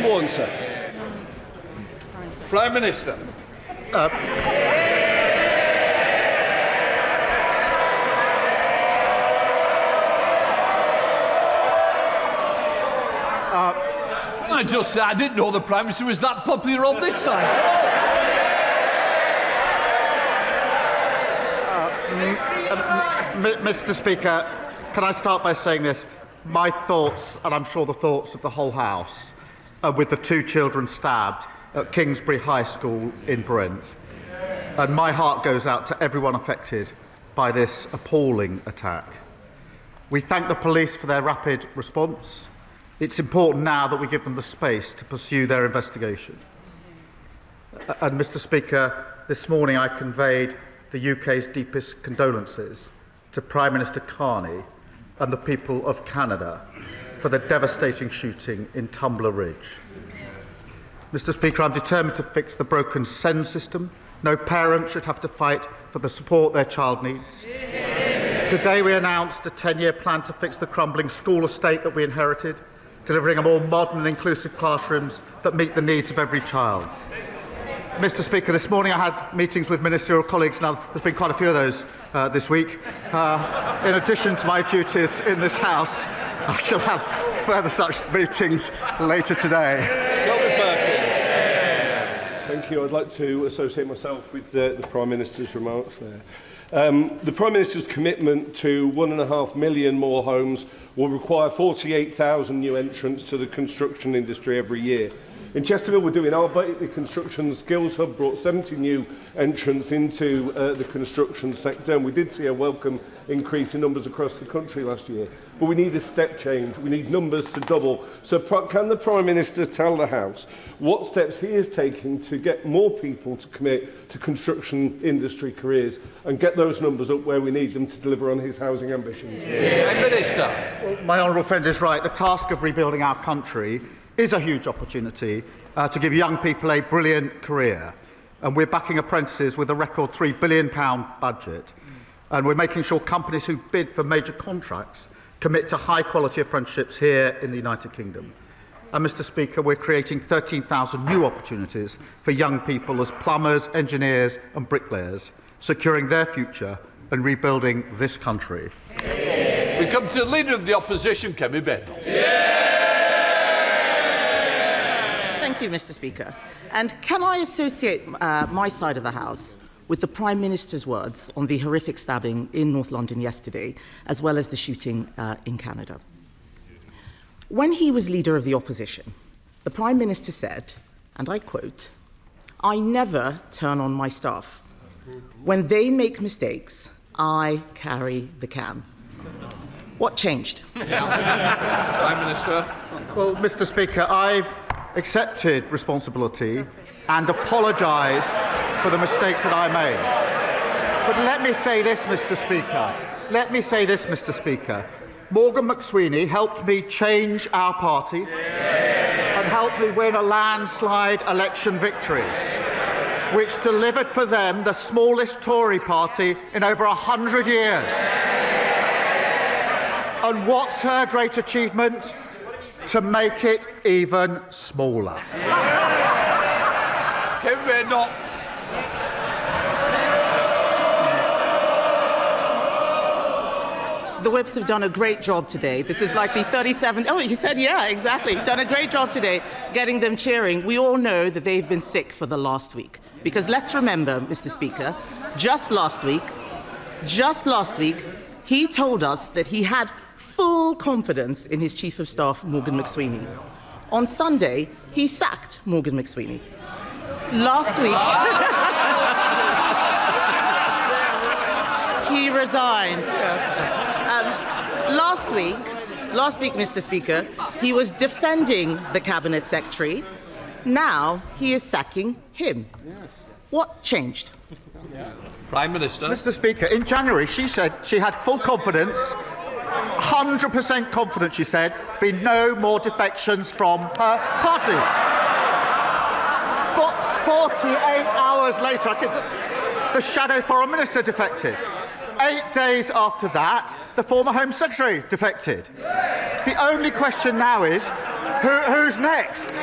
Number one, sir. Prime Minister. I just say I didn't know the Prime Minister was that popular on this side. Mr. Speaker, can I start by saying this? My thoughts, and I'm sure the thoughts of the whole House, are with the 2 children stabbed at Kingsbury High School in Brent. And my heart goes out to everyone affected by this appalling attack. We thank the police for their rapid response. It's important now that we give them the space to pursue their investigation. And, Mr. Speaker, this morning I conveyed the UK's deepest condolences to Prime Minister Carney and the people of Canada for the devastating shooting in Tumbler Ridge. Mr. Speaker, I'm determined to fix the broken SEND system. No parent should have to fight for the support their child needs. Today we announced a 10-year plan to fix the crumbling school estate that we inherited, delivering a more modern and inclusive classrooms that meet the needs of every child. Mr. Speaker, this morning I had meetings with ministerial colleagues. Now, there's been quite a few of those this week. In addition to my duties in this House, I shall have further such meetings later today. Thank you. I'd like to associate myself with the Prime Minister's remarks there. The Prime Minister's commitment to 1.5 million more homes will require 48,000 new entrants to the construction industry every year. In Chesterfield, we're doing our bit. The Construction Skills Hub brought 70 new entrants into the construction sector, and we did see a welcome increase in numbers across the country last year. But we need a step change. We need numbers to double. So can the Prime Minister tell the House what steps he is taking to get more people to commit to construction industry careers and get those numbers up where we need them to deliver on his housing ambitions? Prime Minister. Well, my honourable friend is right. The task of rebuilding our country is a huge opportunity to give young people a brilliant career. And we're backing apprentices with a record £3 billion budget. And we're making sure companies who bid for major contracts commit to high-quality apprenticeships here in the United Kingdom. And, Mr. Speaker, we're creating 13,000 new opportunities for young people as plumbers, engineers and bricklayers, securing their future and rebuilding this country. We come to the Leader of the Opposition, Kemi Bendel. Thank you, Mr. Speaker. And can I associate my side of the House with the Prime Minister's words on the horrific stabbing in North London yesterday, as well as the shooting in Canada? When he was Leader of the Opposition, the Prime Minister said, and I quote, "I never turn on my staff. When they make mistakes, I carry the can." What changed? Prime Minister. Well, Mr. Speaker, I've accepted responsibility and apologised for the mistakes that I made. But let me say this, Mr. Speaker. Morgan McSweeney helped me change our party and helped me win a landslide election victory, which delivered for them the smallest Tory party in over 100 years. And what's her great achievement? To make it even smaller. Kemi Bendel. The Whips have done a great job today. This is like the 37th... Oh, you said, yeah, exactly. Done a great job today getting them cheering. We all know that they've been sick for the last week. Because let's remember, Mr. Speaker, just last week, he told us that he had full confidence in his Chief of Staff, Morgan McSweeney. On Sunday, he sacked Morgan McSweeney. Last week... he resigned. Yes. Last week, Mr. Speaker, he was defending the Cabinet Secretary. Now he is sacking him. What changed? Prime Minister. Mr. Speaker, in January she said she had full confidence, 100% confidence, she said, be no more defections from her party. 48 hours later, the Shadow Foreign Minister defected. 8 days after that, the former Home Secretary defected. The only question now is, Who's next?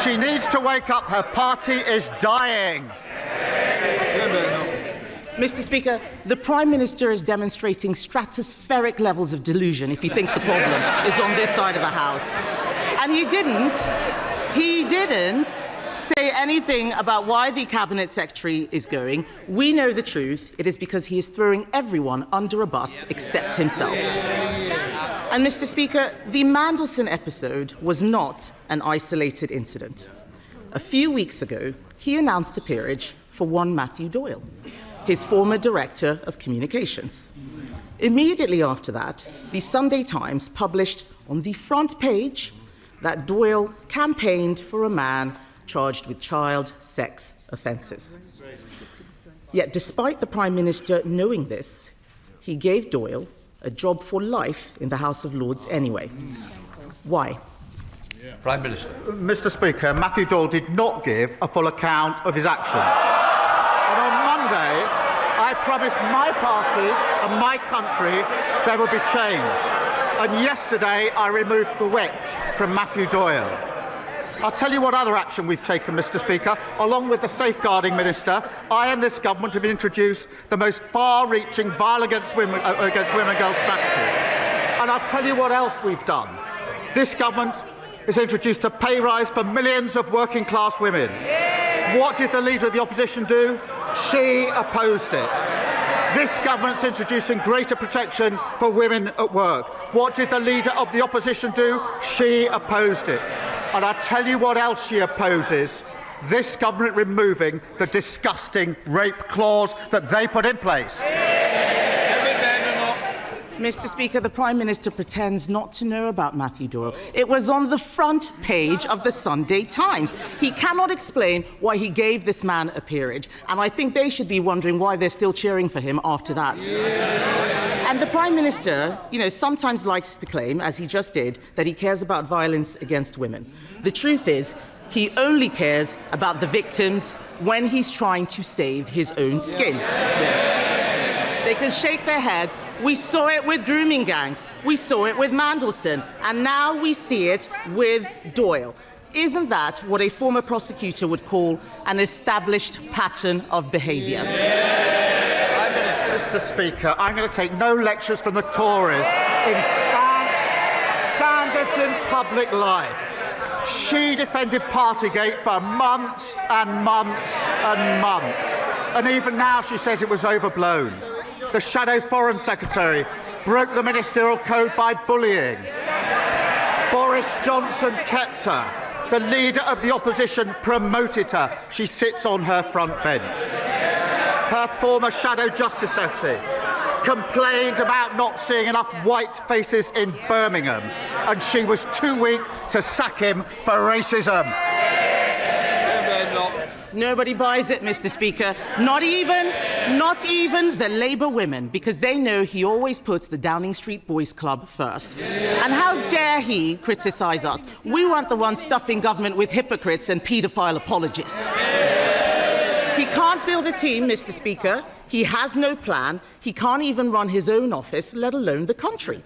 She needs to wake up. Her party is dying. Mr. Speaker, the Prime Minister is demonstrating stratospheric levels of delusion if he thinks the problem is on this side of the House. And he didn't say anything about why the Cabinet Secretary is going. We know the truth. It is because he is throwing everyone under a bus except himself. And, Mr. Speaker, the Mandelson episode was not an isolated incident. A few weeks ago, he announced a peerage for one Matthew Doyle, his former Director of Communications. Immediately after that, the Sunday Times published on the front page that Doyle campaigned for a man charged with child sex offences. Yet, despite the Prime Minister knowing this, he gave Doyle a job for life in the House of Lords anyway. Why? Prime Minister. Mr. Speaker, Matthew Doyle did not give a full account of his actions. And on Monday, I promised my party and my country there would be change. And yesterday, I removed the whip from Matthew Doyle. I'll tell you what other action we've taken, Mr. Speaker. Along with the Safeguarding Minister, I and this government have introduced the most far-reaching violence against women and girls strategy. And I'll tell you what else we've done. This government has introduced a pay rise for millions of working-class women. What did the Leader of the Opposition do? She opposed it. This government's introducing greater protection for women at work. What did the Leader of the Opposition do? She opposed it. And I'll tell you what else she opposes. This government removing the disgusting rape clause that they put in place. Mr. Speaker, the Prime Minister pretends not to know about Matthew Doyle. It was on the front page of the Sunday Times. He cannot explain why he gave this man a peerage, and I think they should be wondering why they're still cheering for him after that. And the Prime Minister, sometimes likes to claim, as he just did, that he cares about violence against women. The truth is, he only cares about the victims when he's trying to save his own skin. They can shake their heads. We saw it with grooming gangs. We saw it with Mandelson. And now we see it with Doyle. Isn't that what a former prosecutor would call an established pattern of behaviour? Mr. Speaker, I'm going to take no lectures from the Tories in standards in public life. She defended Partygate for months and months and months. And even now she says it was overblown. The Shadow Foreign Secretary broke the ministerial code by bullying. Boris Johnson kept her. The Leader of the Opposition promoted her. She sits on her front bench. Her former Shadow Justice Secretary complained about not seeing enough white faces in Birmingham, and she was too weak to sack him for racism. Nobody buys it, Mr. Speaker. Not even the Labour women, because they know he always puts the Downing Street Boys Club first. And how dare he criticise us? We weren't the ones stuffing government with hypocrites and paedophile apologists. He can't build a team, Mr. Speaker. He has no plan. He can't even run his own office, let alone the country.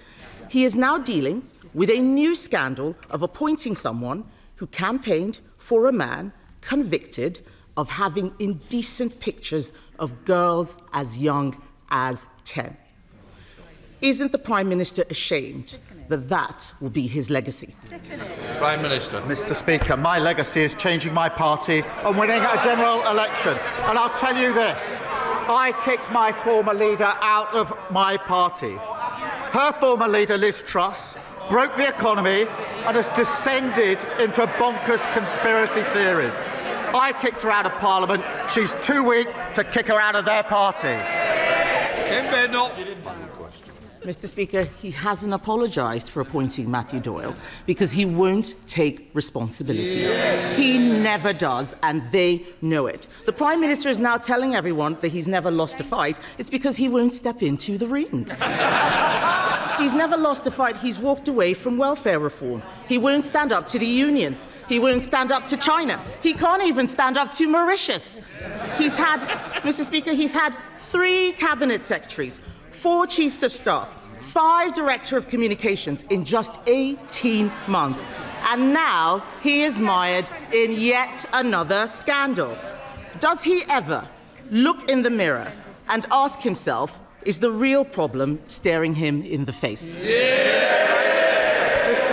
He is now dealing with a new scandal of appointing someone who campaigned for a man convicted of having indecent pictures of girls as young as 10. Isn't the Prime Minister ashamed that that will be his legacy? Prime Minister. Mr. Speaker, my legacy is changing my party and winning a general election. And I'll tell you this, I kicked my former leader out of my party. Her former leader, Liz Truss, broke the economy and has descended into bonkers conspiracy theories. I kicked her out of Parliament. She's too weak to kick her out of their party. Mr. Speaker, he hasn't apologised for appointing Matthew Doyle because he won't take responsibility. He never does, and they know it. The Prime Minister is now telling everyone that he's never lost a fight. It's because he won't step into the ring. He's never lost a fight. He's walked away from welfare reform. He won't stand up to the unions. He won't stand up to China. He can't even stand up to Mauritius. Mr. Speaker, he's had 3 cabinet secretaries, 4 chiefs of staff, 5 Director of Communications in just 18 months. And now he is mired in yet another scandal. Does he ever look in the mirror and ask himself, is the real problem staring him in the face? Mr.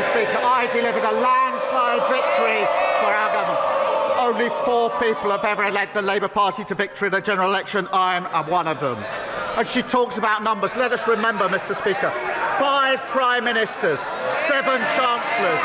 Speaker, I delivered a landslide victory for our government. Only 4 people have ever led the Labour Party to victory in a general election. I am one of them. And she talks about numbers. Let us remember, Mr. Speaker, 5 Prime Ministers, 7 Chancellors,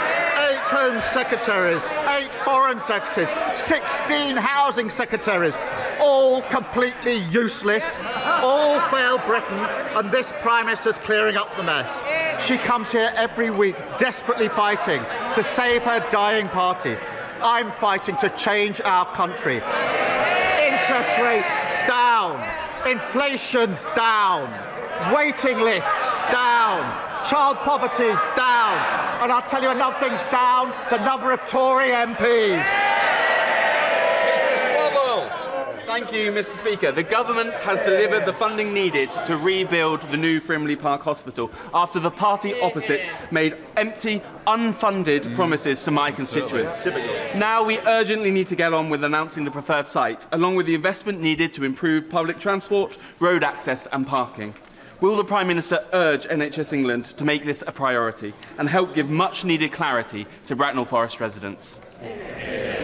8 Home Secretaries, 8 Foreign Secretaries, 16 Housing Secretaries, all completely useless, all failed Britain, and this Prime Minister's clearing up the mess. She comes here every week desperately fighting to save her dying party. I'm fighting to change our country. Interest rates down, inflation down, waiting lists down, child poverty down, and I'll tell you another thing's down, the number of Tory MPs. Thank you, Mr. Speaker. The government has delivered the funding needed to rebuild the new Frimley Park Hospital after the party opposite made empty, unfunded promises to my constituents. Now we urgently need to get on with announcing the preferred site, along with the investment needed to improve public transport, road access and parking. Will the Prime Minister urge NHS England to make this a priority and help give much-needed clarity to Bracknell Forest residents?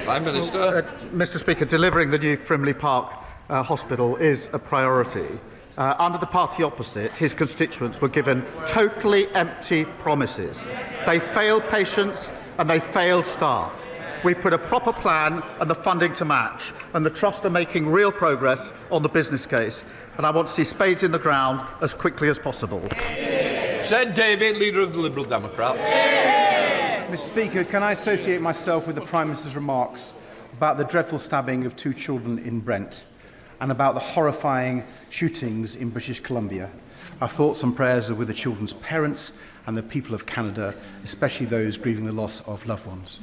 Prime Minister. Mr. Speaker, delivering the new Frimley Park Hospital is a priority. Under the party opposite, his constituents were given totally empty promises. They failed patients and they failed staff. We put a proper plan and the funding to match, and the Trust are making real progress on the business case, and I want to see spades in the ground as quickly as possible. Said David, Leader of the Liberal Democrats. Mr. Speaker, can I associate myself with the Prime Minister's remarks about the dreadful stabbing of 2 children in Brent and about the horrifying shootings in British Columbia? Our thoughts and prayers are with the children's parents and the people of Canada, especially those grieving the loss of loved ones.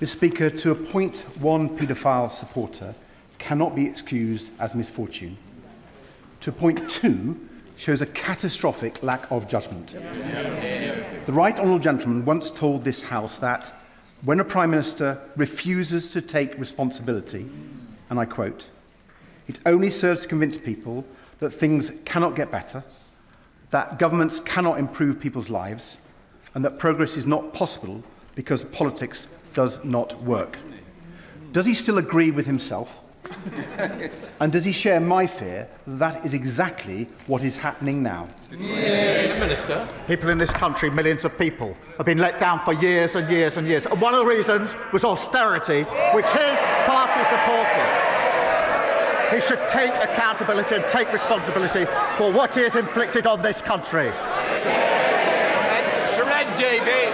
Mr. Speaker, to appoint one paedophile supporter cannot be excused as misfortune. To appoint 2 shows a catastrophic lack of judgment. The Right Honourable Gentleman once told this House that when a Prime Minister refuses to take responsibility, and I quote, "It only serves to convince people that things cannot get better, that governments cannot improve people's lives, and that progress is not possible because politics does not work." Does he still agree with himself? And does he share my fear that that is exactly what is happening now? Minister. People in this country, millions of people, have been let down for years and years and years. And one of the reasons was austerity, which his party supported. He should take accountability and take responsibility for what he has inflicted on this country. Surrender, David.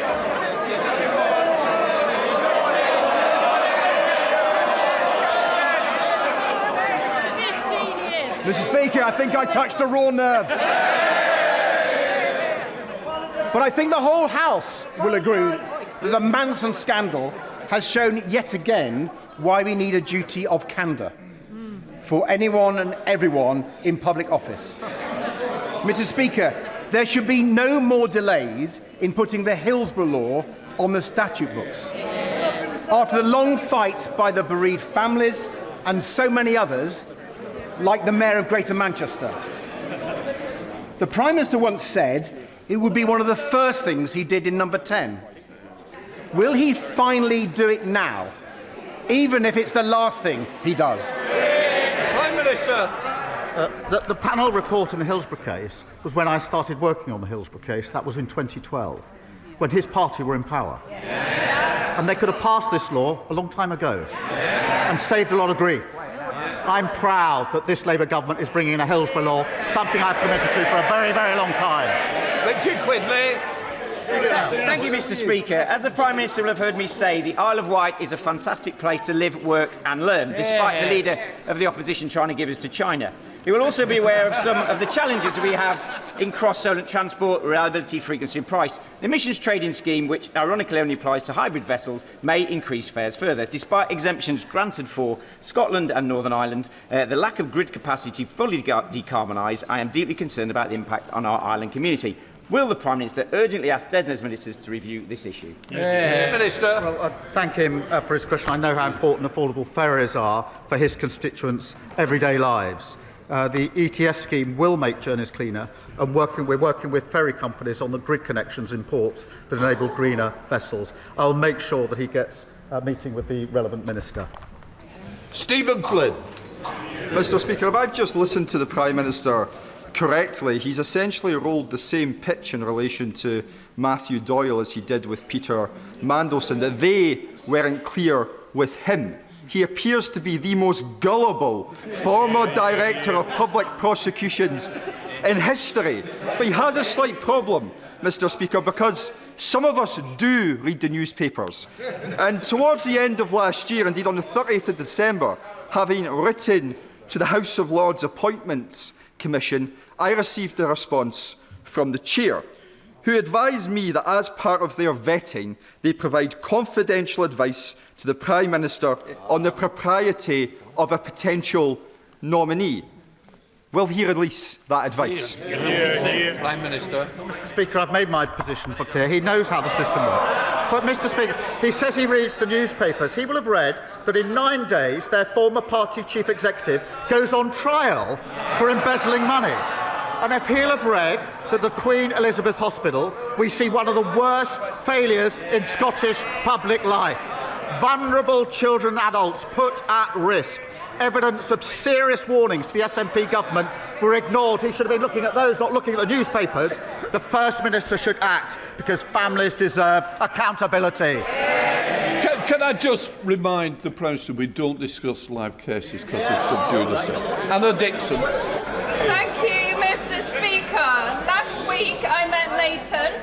Mr. Speaker, I think I touched a raw nerve. But I think the whole House will agree that the Manson scandal has shown yet again why we need a duty of candour for anyone and everyone in public office. Mr. Speaker, there should be no more delays in putting the Hillsborough law on the statute books. After the long fight by the bereaved families and so many others, like the Mayor of Greater Manchester. The Prime Minister once said it would be one of the first things he did in number 10. Will he finally do it now, even if it's the last thing he does? Prime Minister. The panel report in the Hillsborough case was when I started working on the Hillsborough case. That was in 2012, when his party were in power. And they could have passed this law a long time ago and saved a lot of grief. I'm proud that this Labour government is bringing in a Hillsborough law, something I've committed to for a very, very long time. Richard Quidley. Thank you, Mr. Speaker. As the Prime Minister will have heard me say, the Isle of Wight is a fantastic place to live, work and learn, despite the leader of the opposition trying to give us to China. He will also be aware of some of the challenges we have in cross-Solent transport, reliability, frequency and price. The emissions trading scheme, which ironically only applies to hybrid vessels, may increase fares further. Despite exemptions granted for Scotland and Northern Ireland, the lack of grid capacity to fully decarbonise, I am deeply concerned about the impact on our island community. Will the Prime Minister urgently ask DESNZ ministers to review this issue? Minister. Well, I thank him for his question. I know how important affordable ferries are for his constituents' everyday lives. The ETS scheme will make journeys cleaner, and we're working with ferry companies on the grid connections in ports that enable greener vessels. I'll make sure that he gets a meeting with the relevant minister. Stephen Flynn. Mr. Speaker, if I've just listened to the Prime Minister correctly, he's essentially rolled the same pitch in relation to Matthew Doyle as he did with Peter Mandelson, that they weren't clear with him. He appears to be the most gullible former Director of Public Prosecutions in history. But he has a slight problem, Mr. Speaker, because some of us do read the newspapers. And towards the end of last year, indeed on the 30th of December, having written to the House of Lords Appointments Commission, I received a response from the Chair, who advised me that as part of their vetting, they provide confidential advice to the Prime Minister on the propriety of a potential nominee. Will he release that advice? Prime Minister. Mr. Speaker, I've made my position clear. He knows how the system works. But, Mr. Speaker, he says he reads the newspapers. He will have read that in 9 days their former party chief executive goes on trial for embezzling money. And if he'll have read that the Queen Elizabeth Hospital, we see one of the worst failures in Scottish public life. Vulnerable children and adults put at risk. Evidence of serious warnings to the SNP government were ignored. He should have been looking at those, not looking at the newspapers. The First Minister should act, because families deserve accountability. Can I just remind the Prime Minister we don't discuss live cases because it's sub judice. Anna Dixon. Thank you, Mr. Speaker. Last week I met Leighton,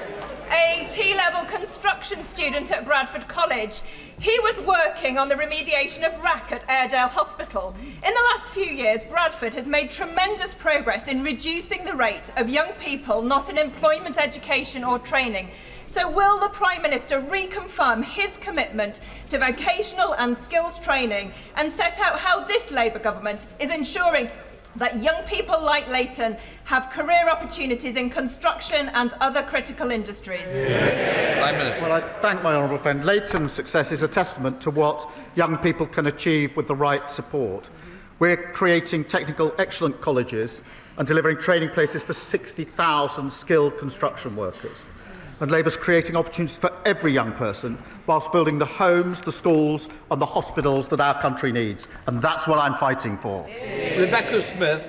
a T-level construction student at Bradford College. He was working on the remediation of wreck at Airedale Hospital. In the last few years, Bradford has made tremendous progress in reducing the rate of young people not in employment, education or training. So will the Prime Minister reconfirm his commitment to vocational and skills training and set out how this Labour government is ensuring that young people like Leighton have career opportunities in construction and other critical industries? Prime Minister. Well, I thank my honourable friend. Leighton's success is a testament to what young people can achieve with the right support. We're creating technical excellent colleges and delivering training places for 60,000 skilled construction workers. And Labour's creating opportunities for every young person whilst building the homes, the schools and the hospitals that our country needs. And that's what I'm fighting for. Rebecca Smith.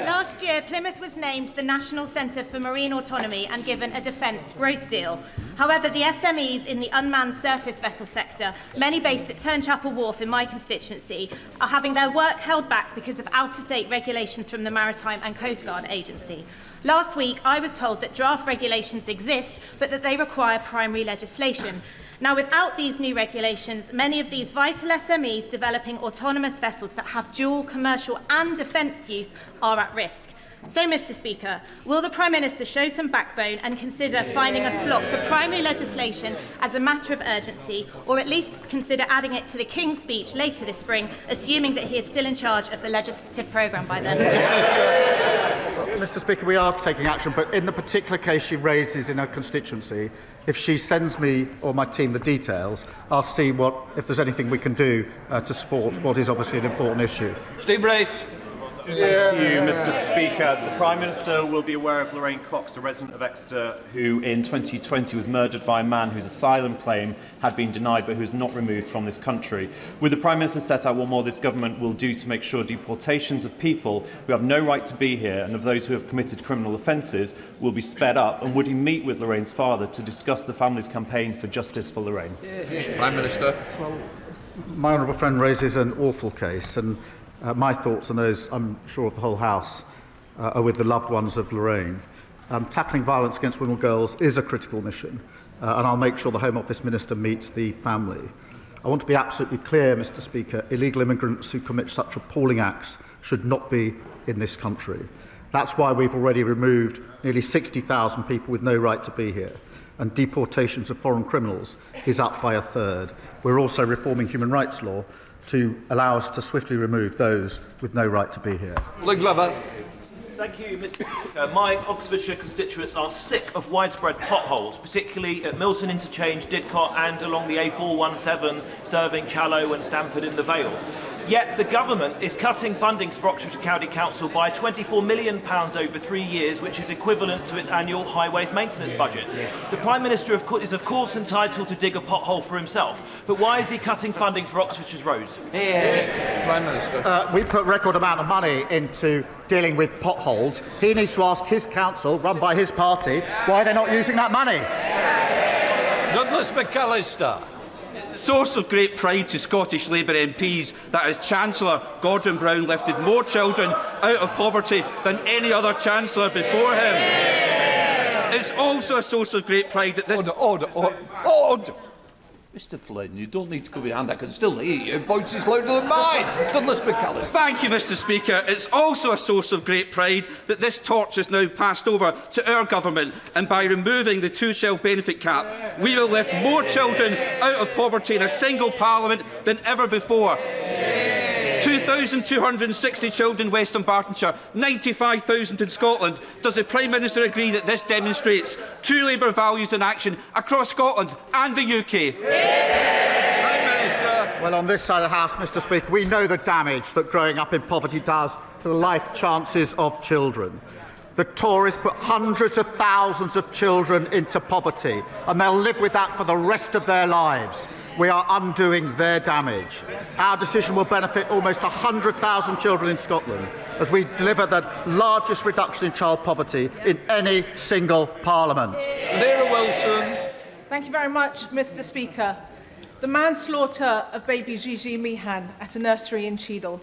Last year, Plymouth was named the National Centre for Marine Autonomy and given a defence growth deal. However, the SMEs in the unmanned surface vessel sector, many based at Turnchapel Wharf in my constituency, are having their work held back because of out-of-date regulations from the Maritime and Coast Guard Agency. Last week, I was told that draft regulations exist, but that they require primary legislation. Now, without these new regulations, many of these vital SMEs developing autonomous vessels that have dual commercial and defence use are at risk. So, Mr. Speaker, will the Prime Minister show some backbone and consider finding a slot for primary legislation as a matter of urgency, or at least consider adding it to the King's speech later this spring, assuming that he is still in charge of the legislative programme by then? Mr. Speaker, we are taking action, but in the particular case she raises in her constituency, if she sends me or my team the details, I'll see if there's anything we can do to support what is obviously an important issue. Steve Race. Thank you, Mr. Speaker. The Prime Minister will be aware of Lorraine Cox, a resident of Exeter, who in 2020 was murdered by a man whose asylum claim had been denied but who is not removed from this country. Would the Prime Minister set out what more this government will do to make sure deportations of people who have no right to be here and of those who have committed criminal offences will be sped up? And would he meet with Lorraine's father to discuss the family's campaign for justice for Lorraine? Prime Minister. Well, my honourable friend raises an awful case, and my thoughts and those, I'm sure, of the whole House are with the loved ones of Lorraine. Tackling violence against women and girls is a critical mission, and I'll make sure the Home Office Minister meets the family. I want to be absolutely clear, Mr. Speaker, illegal immigrants who commit such appalling acts should not be in this country. That's why we've already removed nearly 60,000 people with no right to be here, and deportations of foreign criminals is up by a third. We're also reforming human rights law to allow us to swiftly remove those with no right to be here. Thank you, Mr. Speaker. My Oxfordshire constituents are sick of widespread potholes, particularly at Milton Interchange, Didcot and along the A417 serving Challow and Stamford in the Vale. Yet the government is cutting fundings for Oxfordshire County Council by £24 million over 3 years, which is equivalent to its annual highways maintenance budget. The Prime Minister is of course entitled to dig a pothole for himself, but why is he cutting funding for Oxfordshire's roads? Prime Minister. We put a record amount of money into dealing with potholes. He needs to ask his council, run by his party, why they're not using that money. Douglas McAllister. It's a source of great pride to Scottish Labour MPs that as Chancellor, Gordon Brown lifted more children out of poverty than any other Chancellor before him. It's also a source of great pride that this... Order. Mr Flynn, you don't need to go behind. I can still hear you. Your voice is louder than mine. Douglas McAllister. Thank you, Mr Speaker. It's also a source of great pride that this torch is now passed over to our government, and by removing the two-child benefit cap, we will lift more children out of poverty in a single parliament than ever before. 2,260 children in Western Bartonshire, 95,000 in Scotland. Does the Prime Minister agree that this demonstrates true Labour values in action across Scotland and the UK? Prime Minister. Well, on this side of the House, Mr Speaker, we know the damage that growing up in poverty does to the life chances of children. The Tories put hundreds of thousands of children into poverty, and they'll live with that for the rest of their lives. We are undoing their damage. Our decision will benefit almost 100,000 children in Scotland as we deliver the largest reduction in child poverty in any single parliament. Lera Wilson. Thank you very much, Mr Speaker. The manslaughter of baby Gigi Meehan at a nursery in Cheadle.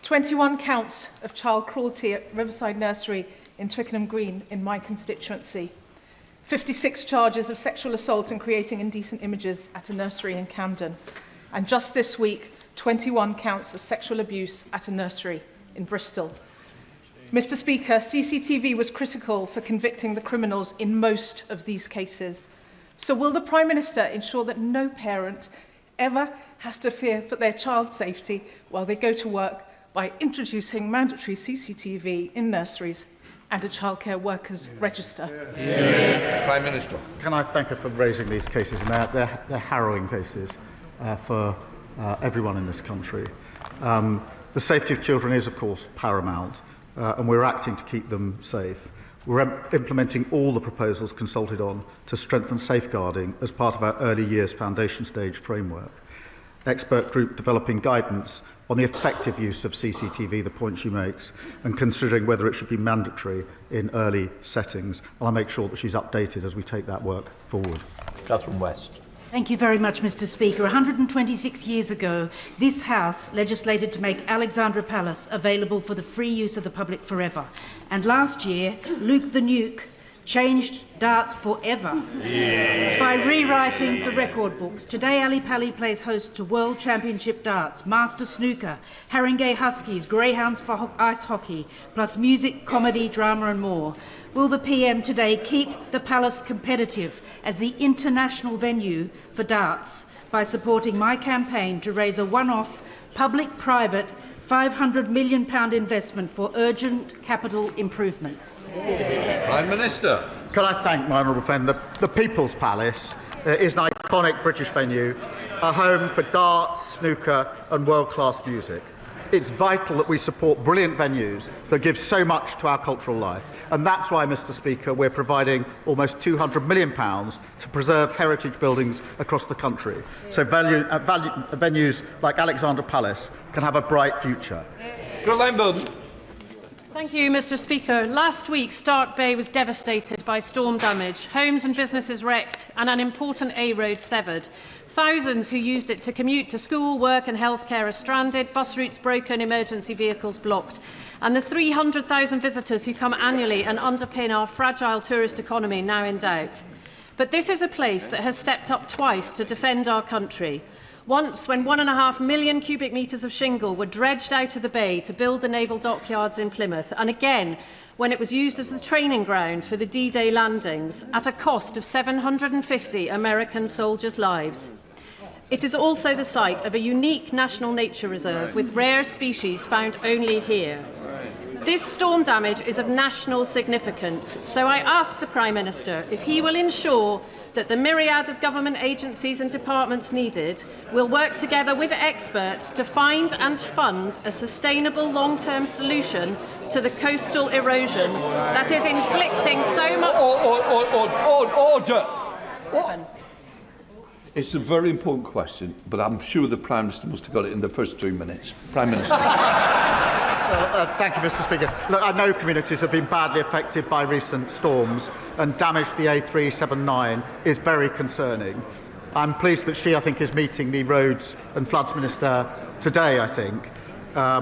21 counts of child cruelty at Riverside Nursery in Twickenham Green in my constituency. 56 charges of sexual assault and creating indecent images at a nursery in Camden. And just this week, 21 counts of sexual abuse at a nursery in Bristol. Mr Speaker, CCTV was critical for convicting the criminals in most of these cases. So will the Prime Minister ensure that no parent ever has to fear for their child's safety while they go to work by introducing mandatory CCTV in nurseries and a childcare workers register? Prime Minister. Can I thank her for raising these cases? And they're harrowing cases for everyone in this country. The safety of children is, of course, paramount, and we're acting to keep them safe. We're implementing all the proposals consulted on to strengthen safeguarding as part of our early years foundation stage framework. Expert group developing guidance on the effective use of CCTV, the point she makes, and considering whether it should be mandatory in early settings. And I'll make sure that she's updated as we take that work forward. Catherine West. Thank you very much, Mr Speaker. 126 years ago, this House legislated to make Alexandra Palace available for the free use of the public forever. And last year, Luke the Nuke changed darts forever by rewriting the record books. Today, Ali Pali plays host to World Championship darts, Master Snooker, Haringey Huskies, Greyhounds for ice hockey, plus music, comedy, drama and more. Will the PM today keep the Palace competitive as the international venue for darts by supporting my campaign to raise a one-off public-private £500 million investment for urgent capital improvements? Prime Minister. Can I thank my honourable friend? The People's Palace is an iconic British venue, a home for darts, snooker and world-class music. It's vital that we support brilliant venues that give so much to our cultural life. And that's why, Mr Speaker, we're providing almost £200 million to preserve heritage buildings across the country, so venues like Alexandra Palace can have a bright future. Thank you, Mr. Speaker. Last week, Stark Bay was devastated by storm damage, homes and businesses wrecked, and an important A road severed. Thousands who used it to commute to school, work and healthcare are stranded, bus routes broken, emergency vehicles blocked. And the 300,000 visitors who come annually and underpin our fragile tourist economy now in doubt. But this is a place that has stepped up twice to defend our country. Once, when 1.5 million cubic metres of shingle were dredged out of the bay to build the naval dockyards in Plymouth, and again, when it was used as the training ground for the D-Day landings, at a cost of 750 American soldiers' lives. It is also the site of a unique national nature reserve with rare species found only here. This storm damage is of national significance, so I ask the Prime Minister if he will ensure that the myriad of government agencies and departments needed will work together with experts to find and fund a sustainable long-term solution to the coastal erosion that is inflicting so much... Order! It's a very important question, but I'm sure the Prime Minister must have got it in the first 2 minutes. Prime Minister. Thank you, Mr. Speaker. Look, I know communities have been badly affected by recent storms, and damage to the A379 is very concerning. I'm pleased that she, I think, is meeting the Roads and Floods Minister today, I think.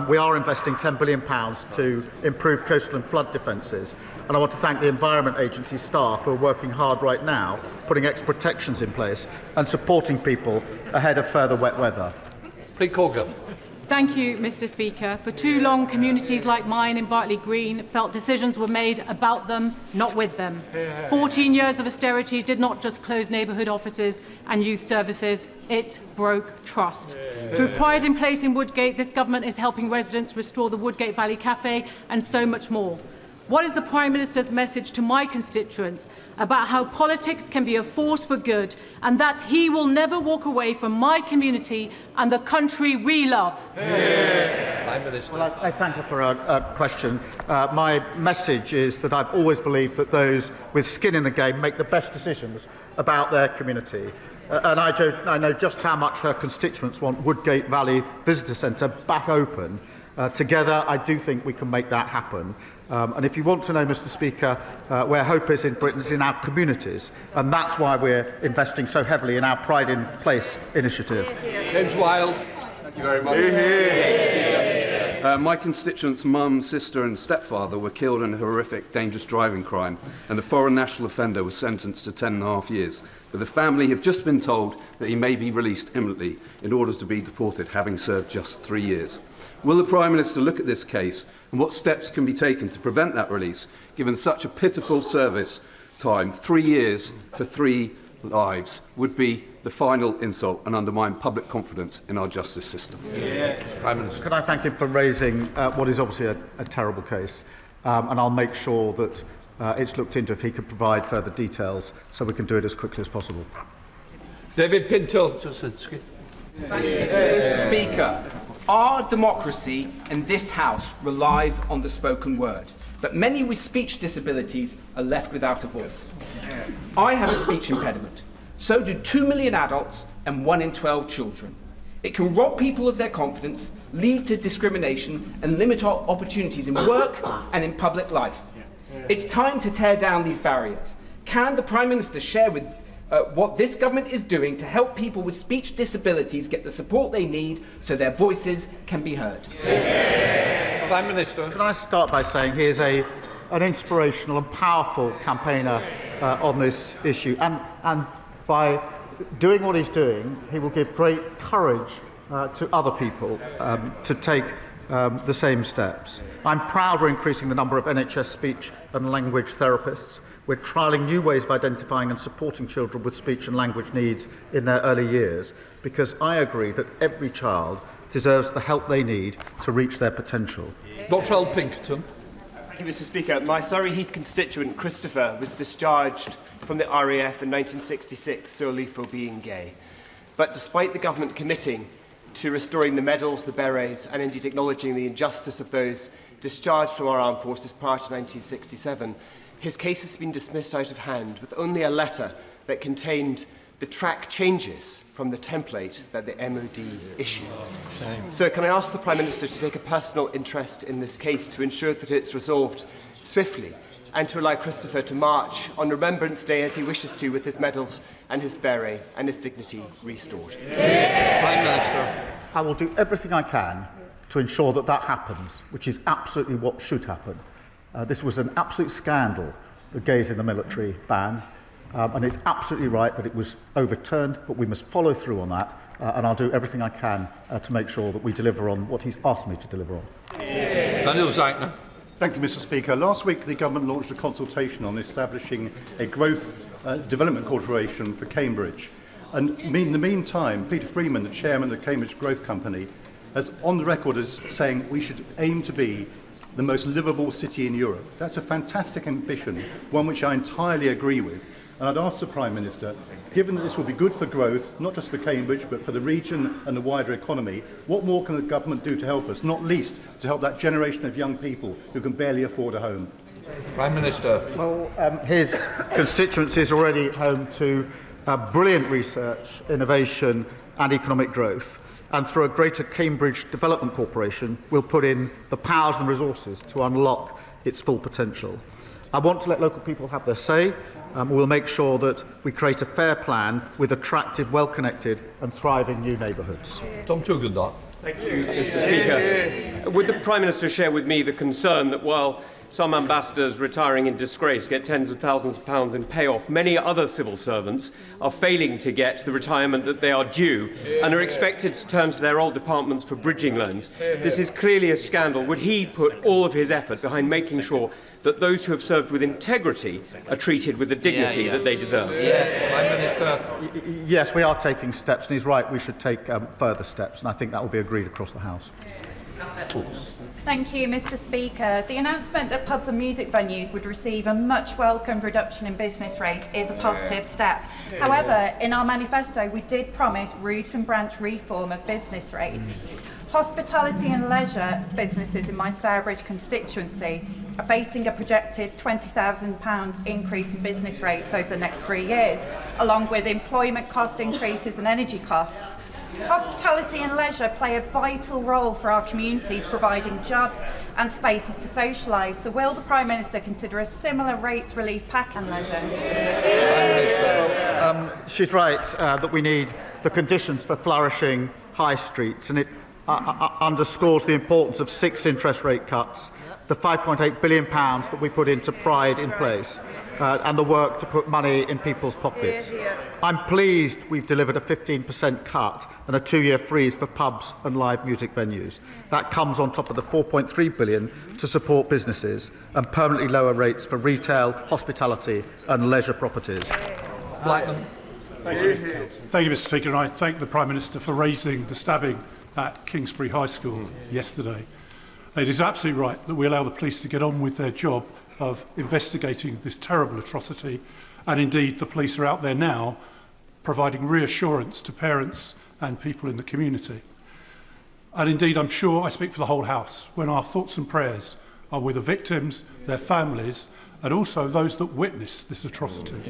We are investing £10 billion to improve coastal and flood defences. And I want to thank the Environment Agency staff who are working hard right now, putting extra protections in place and supporting people ahead of further wet weather. Thank you, Mr. Speaker. For too long, communities like mine in Bartley Green felt decisions were made about them, not with them. 14 years of austerity did not just close neighbourhood offices and youth services, it broke trust. Through Pride in Place in Woodgate, this government is helping residents restore the Woodgate Valley Cafe and so much more. What is the Prime Minister's message to my constituents about how politics can be a force for good and that he will never walk away from my community and the country we love? Well, I thank her for a question. My message is that I've always believed that those with skin in the game make the best decisions about their community. And I know just how much her constituents want Woodgate Valley Visitor Centre back open. Together, I do think we can make that happen. And if you want to know, Mr. Speaker, where hope is in Britain is in our communities, and that's why we're investing so heavily in our Pride in Place initiative. James Wilde. Thank you very much. My constituents' mum, sister and stepfather were killed in a horrific dangerous driving crime, and the foreign national offender was sentenced to 10.5 years. But the family have just been told that he may be released imminently in order to be deported, having served just 3 years. Will the Prime Minister look at this case and what steps can be taken to prevent that release, given such a pitiful service time? 3 years for 3 lives would be the final insult and undermine public confidence in our justice system. Prime Minister. Can I thank him for raising what is obviously a terrible case, and I'll make sure that it's looked into if he could provide further details so we can do it as quickly as possible. David Pinto-Jasinski. Thank you, Mr. Speaker. Our democracy in this House relies on the spoken word, but many with speech disabilities are left without a voice. I have a speech impediment. So do 2 million adults and 1 in 12 children. It can rob people of their confidence, lead to discrimination and limit our opportunities in work and in public life. It's time to tear down these barriers. Can the Prime Minister share with what this government is doing to help people with speech disabilities get the support they need so their voices can be heard? Prime Minister. Can I start by saying he is an inspirational and powerful campaigner on this issue, and by doing what he's doing, he will give great courage to other people to take the same steps. I'm proud we're increasing the number of NHS speech and language therapists. We're trialling new ways of identifying and supporting children with speech and language needs in their early years, because I agree that every child deserves the help they need to reach their potential. Dr. Al Pinkerton. Thank you, Mr. Speaker. My Surrey Heath constituent, Christopher, was discharged from the RAF in 1966 solely for being gay. But despite the government committing to restoring the medals, the berets, and indeed acknowledging the injustice of those discharged from our armed forces prior to 1967, his case has been dismissed out of hand, with only a letter that contained the track changes from the template that the MOD issued. So can I ask the Prime Minister to take a personal interest in this case to ensure that it's resolved swiftly, and to allow Christopher to march on Remembrance Day as he wishes to, with his medals and his beret and his dignity restored? Prime Minister. I will do everything I can to ensure that that happens, which is absolutely what should happen. This was an absolute scandal, the gays in the military ban, and it's absolutely right that it was overturned, but we must follow through on that, and I'll do everything I can to make sure that we deliver on what he's asked me to deliver on. Daniel Zeitner. Thank you, Mr. Speaker. Last week, the government launched a consultation on establishing a growth development corporation for Cambridge. And in the meantime, Peter Freeman, the chairman of the Cambridge Growth Company, is on the record as saying we should aim to be the most livable city in Europe. That's a fantastic ambition, one which I entirely agree with. And I'd ask the Prime Minister, given that this will be good for growth, not just for Cambridge, but for the region and the wider economy, what more can the government do to help us, not least to help that generation of young people who can barely afford a home? Prime Minister. Well, his constituency is already home to brilliant research, innovation and economic growth. And through a greater Cambridge Development Corporation, we'll put in the powers and resources to unlock its full potential. I want to let local people have their say. We'll make sure that we create a fair plan with attractive, well-connected and thriving new neighbourhoods. Tom Tugendhat. Thank you, Mr. Speaker. Would the Prime Minister share with me the concern that while some ambassadors retiring in disgrace get tens of thousands of pounds in payoff, many other civil servants are failing to get the retirement that they are due and are expected to turn to their old departments for bridging loans? This is clearly a scandal. Would he put all of his effort behind making sure that those who have served with integrity are treated with the dignity that they deserve? Prime Minister. Yes, we are taking steps, and he's right, we should take further steps, and I think that will be agreed across the House. Thank you, Mr. Speaker. The announcement that pubs and music venues would receive a much welcomed reduction in business rates is a positive step. However, in our manifesto, we did promise root and branch reform of business rates. Hospitality and leisure businesses in my Stourbridge constituency are facing a projected £20,000 increase in business rates over the next 3 years, along with employment cost increases and energy costs. Hospitality and leisure play a vital role for our communities, providing jobs and spaces to socialise. So will the Prime Minister consider a similar rates relief package on leisure? She's right that we need the conditions for flourishing high streets, and it underscores the importance of 6 interest rate cuts, the £5.8 billion that we put into Pride in place, and the work to put money in people's pockets. I'm pleased we've delivered a 15% cut and a 2-year freeze for pubs and live music venues. That comes on top of the £4.3 billion to support businesses and permanently lower rates for retail, hospitality and leisure properties. Blackman. Thank you, Mr. Speaker, and I thank the Prime Minister for raising the stabbing at Kingsbury High School yesterday. It is absolutely right that we allow the police to get on with their job of investigating this terrible atrocity, and indeed the police are out there now providing reassurance to parents and people in the community. And indeed, I'm sure I speak for the whole House when our thoughts and prayers are with the victims, their families, and also those that witnessed this atrocity.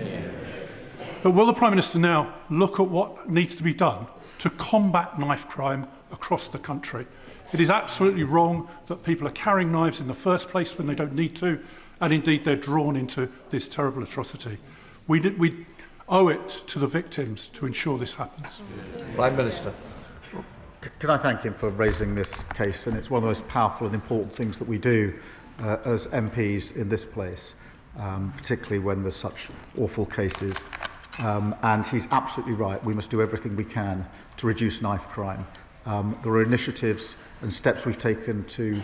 But will the Prime Minister now look at what needs to be done to combat knife crime across the country? It is absolutely wrong that people are carrying knives in the first place when they don't need to, and indeed they're drawn into this terrible atrocity. We owe it to the victims to ensure this happens. Prime Minister. Can I thank him for raising this case? And it's one of the most powerful and important things that we do as MPs in this place, particularly when there's such awful cases. And he's absolutely right. We must do everything we can to reduce knife crime. There are initiatives and steps we've taken to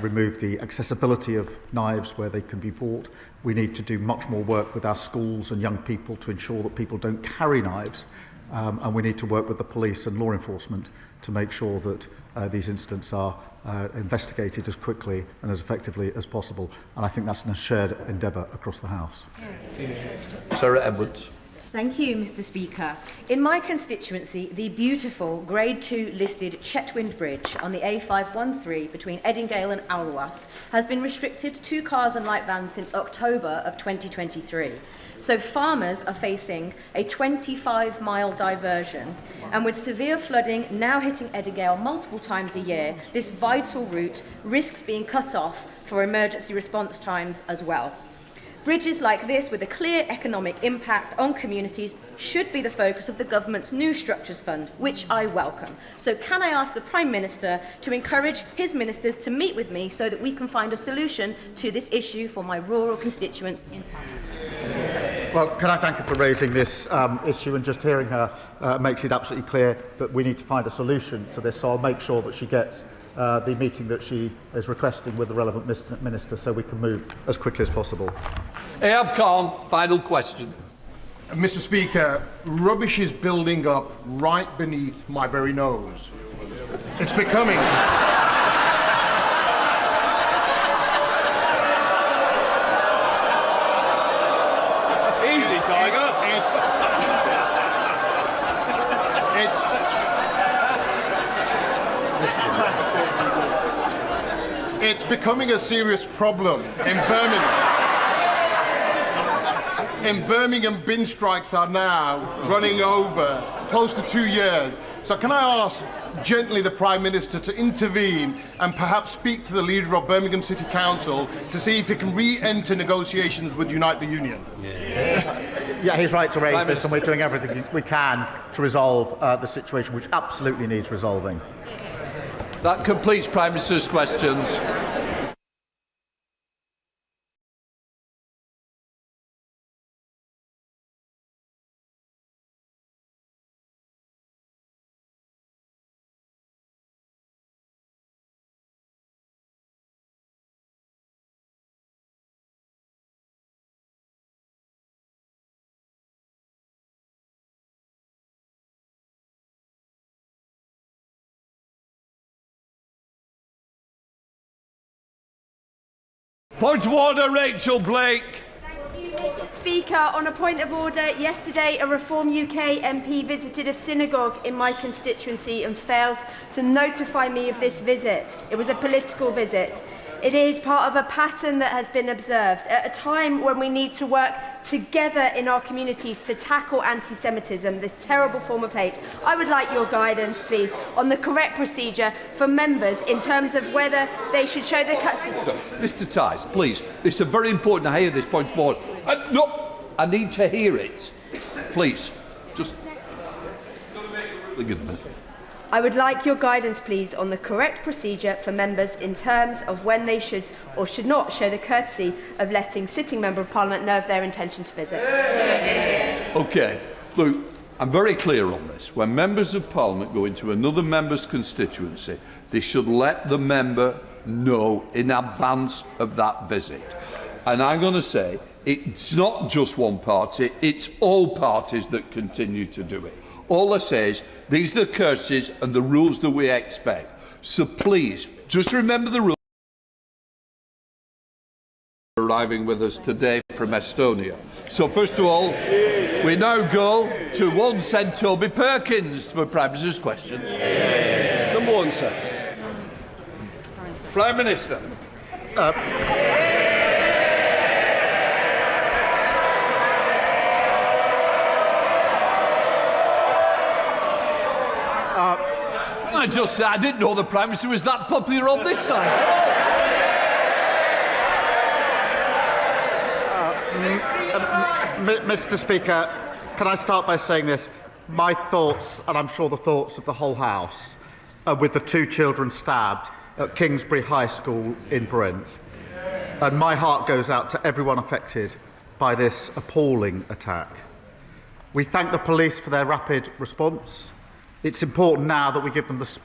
remove the accessibility of knives where they can be bought. We need to do much more work with our schools and young people to ensure that people don't carry knives. And we need to work with the police and law enforcement to make sure that these incidents are investigated as quickly and as effectively as possible. And I think that's a shared endeavour across the House. Sarah Edwards. Thank you, Mr. Speaker. In my constituency, the beautiful Grade 2 listed Chetwynd Bridge on the A513 between Eddingale and Alwas has been restricted to cars and light vans since October of 2023. So farmers are facing a 25-mile diversion, and with severe flooding now hitting Eddingale multiple times a year, this vital route risks being cut off for emergency response times as well. Bridges like this, with a clear economic impact on communities, should be the focus of the government's new Structures Fund, which I welcome. So can I ask the Prime Minister to encourage his ministers to meet with me so that we can find a solution to this issue for my rural constituents in town? Well, can I thank her for raising this issue, and just hearing her makes it absolutely clear that we need to find a solution to this, so I'll make sure that she gets the meeting that she is requesting with the relevant minister, so we can move as quickly as possible. Ayab Khan, final question. Mr. Speaker, rubbish is building up right beneath my very nose. It's becoming... Easy, Tiger. It's becoming a serious problem in Birmingham. In Birmingham, bin strikes are now running over close to 2 years. So can I ask gently the Prime Minister to intervene and perhaps speak to the leader of Birmingham City Council to see if he can re-enter negotiations with Unite the Union? Yeah, he's right to raise this, and we're doing everything we can to resolve the situation, which absolutely needs resolving. That completes Prime Minister's questions. Point of order, Rachel Blake. Mr. Speaker, on a point of order, yesterday a Reform UK MP visited a synagogue in my constituency and failed to notify me of this visit. It was a political visit. It is part of a pattern that has been observed at a time when we need to work together in our communities to tackle anti-Semitism, this terrible form of hate. I would like your guidance, please, on the correct procedure for members in terms of whether they should show their courtesy. Mr. Tice, please. It's very important to hear this point of order. No, I need to hear it. Please, just... I would like your guidance, please, on the correct procedure for members in terms of when they should or should not show the courtesy of letting sitting Member of Parliament know of their intention to visit. OK. Look, I'm very clear on this. When members of Parliament go into another member's constituency, they should let the member know in advance of that visit. And I'm going to say it's not just one party, it's all parties that continue to do it. All I say is, these are the courtesies and the rules that we expect. So please, just remember the rules. Arriving with us today from Estonia. So first of all, we now go to one said Toby Perkins for Prime Minister's questions. Number one, sir. Prime Minister. I just said I didn't know the Prime Minister was that popular on this side. Mr. Speaker, can I start by saying this? My thoughts, and I'm sure the thoughts of the whole House, are with the 2 children stabbed at Kingsbury High School in Brent. And my heart goes out to everyone affected by this appalling attack. We thank the police for their rapid response. It's important now that we give them the space